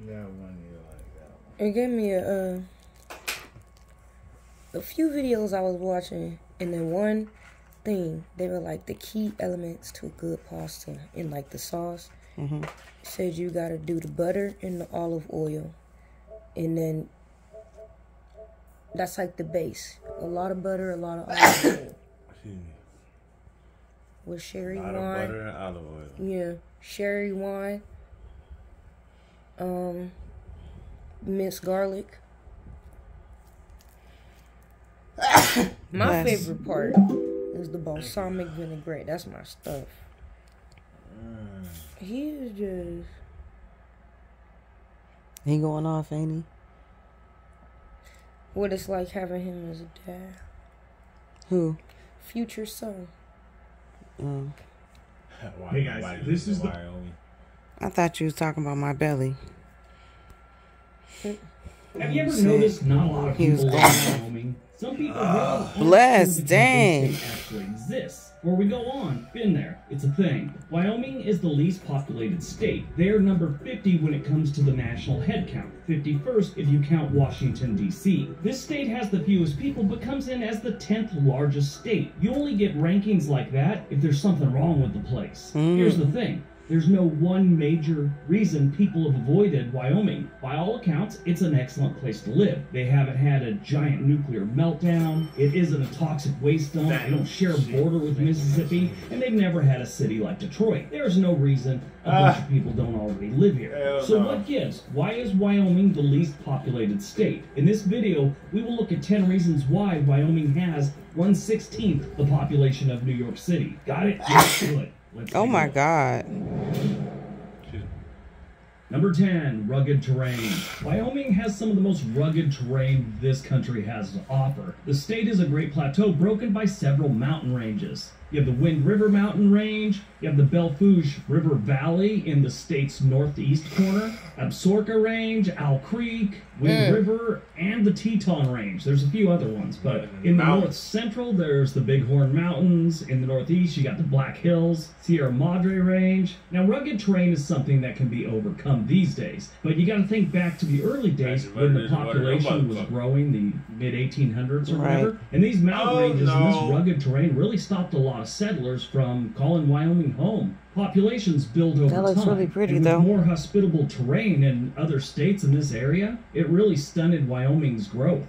That one you like that one. It gave me a few videos I was watching, and then one thing, they were like the key elements to a good pasta in like the sauce. Said you gotta do the butter and the olive oil, and then that's like the base. A lot of butter, a lot of olive oil. Excuse me. With sherry A lot wine. of butter and olive oil. Yeah, sherry wine. Minced garlic. My favorite part is the balsamic vinaigrette. That's my stuff. He is just... He going off, ain't he? What it's like having him as a dad. Who? Future son. Hey guys, this is the... I thought you was talking about my belly. Have you ever noticed not a lot of people live in Wyoming? Some people really Bless, the dang. state actually exists. Where we go on, been there. It's a thing. Wyoming is the least populated state. They are number 50 when it comes to the national head count. 51st if you count Washington, D.C. This state has the fewest people, but comes in as the 10th largest state. You only get rankings like that if there's something wrong with the place. Here's the thing. There's no one major reason people have avoided Wyoming. By all accounts, it's an excellent place to live. They haven't had a giant nuclear meltdown. It isn't a toxic waste dump. They don't share a border with Mississippi. And they've never had a city like Detroit. There's no reason a bunch of people don't already live here. So what gives? Why is Wyoming the least populated state? In this video, we will look at 10 reasons why Wyoming has 1/16 the population of New York City. Got it? Good. Oh my God. Number 10, rugged terrain. Wyoming has some of the most rugged terrain this country has to offer. The state is a great plateau broken by several mountain ranges. You have the Wind River Mountain Range, you have the Belle Fourche River Valley in the state's northeast corner, Absaroka Range, Owl Creek, Wind River, and the Teton Range. There's a few other ones, but in the north central, there's the Bighorn Mountains. In the northeast, you got the Black Hills, Sierra Madre Range. Now, rugged terrain is something that can be overcome these days, but you got to think back to the early days when the population was growing, the mid-1800s or whatever, and these mountain ranges and this rugged terrain really stopped a lot of settlers from calling Wyoming home. Populations build over time. That looks really pretty, and with though. more hospitable terrain in other states in this area, it really stunted Wyoming's growth.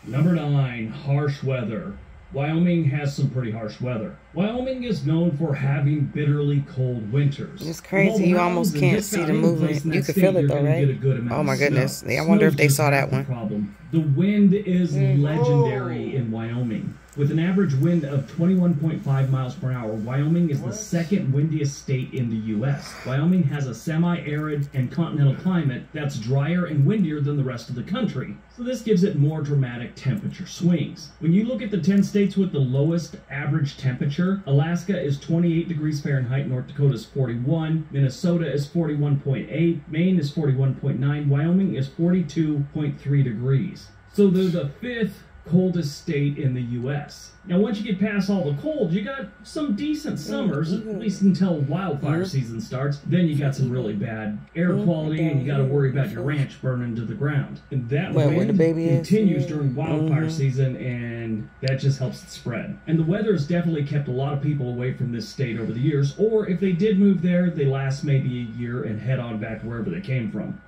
Number 9, harsh weather. Wyoming has some pretty harsh weather. Wyoming is known for having bitterly cold winters. It's crazy. You almost can't see the movement. You can feel it though, right? Oh my goodness. I wonder if they saw that one. Problem. The wind is legendary in Wyoming. With an average wind of 21.5 miles per hour, Wyoming is the second windiest state in the U.S. Wyoming has a semi-arid and continental climate that's drier and windier than the rest of the country. So this gives it more dramatic temperature swings. When you look at the 10 states with the lowest average temperature, Alaska is 28 degrees Fahrenheit, North Dakota is 41, Minnesota is 41.8, Maine is 41.9, Wyoming is 42.3 degrees. So they're the 5th coldest state in the U.S. Now, once you get past all the cold, you got some decent summers, at least until wildfire season starts. Then you got some really bad air quality, and you got to worry about your ranch burning to the ground. And that wind continues during wildfire season, and that just helps it spread. And the weather has definitely kept a lot of people away from this state over the years, or if they did move there, they last maybe a year and head on back wherever they came from.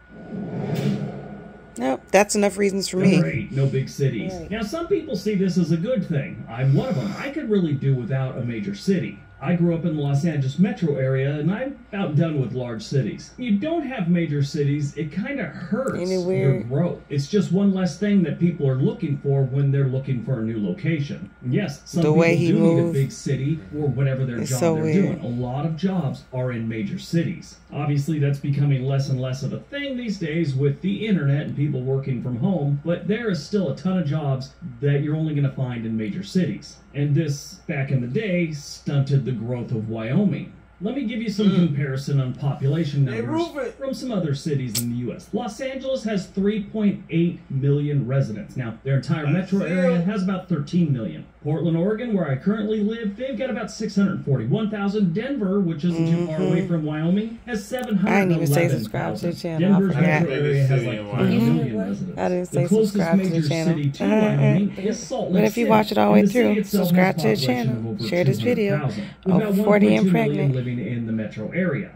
Nope, that's enough reasons for me. Number 8, no big cities. Now, some people see this as a good thing. I'm one of them. I could really do without a major city. I grew up in the Los Angeles metro area, and I'm about done with large cities. When you don't have major cities, it kind of hurts your growth. It's just one less thing that people are looking for when they're looking for a new location. And yes, some people do need a big city for whatever their job they're doing. A lot of jobs are in major cities. Obviously, that's becoming less and less of a thing these days with the internet and people working from home, but there is still a ton of jobs that you're only going to find in major cities. And this, back in the day, stunted the growth of Wyoming. Let me give you some comparison on population numbers from some other cities in the U.S. Los Angeles has 3.8 million residents. Now, their entire metro area has about 13 million. Portland, Oregon, where I currently live, they've got about 641,000. Denver, which isn't too far away from Wyoming, has 711,000. I didn't even say subscribe to the channel. Denver's I forgot. metro area has like 5 million residents. I didn't say the closest subscribe to the major channel. city to Wyoming is Salt Lake But if you City, watch it all the way and city through, itself subscribe has to the a population of channel, over share this video. 200,000, with Oh, about 40 and 1.2 million pregnant. living in the metro area.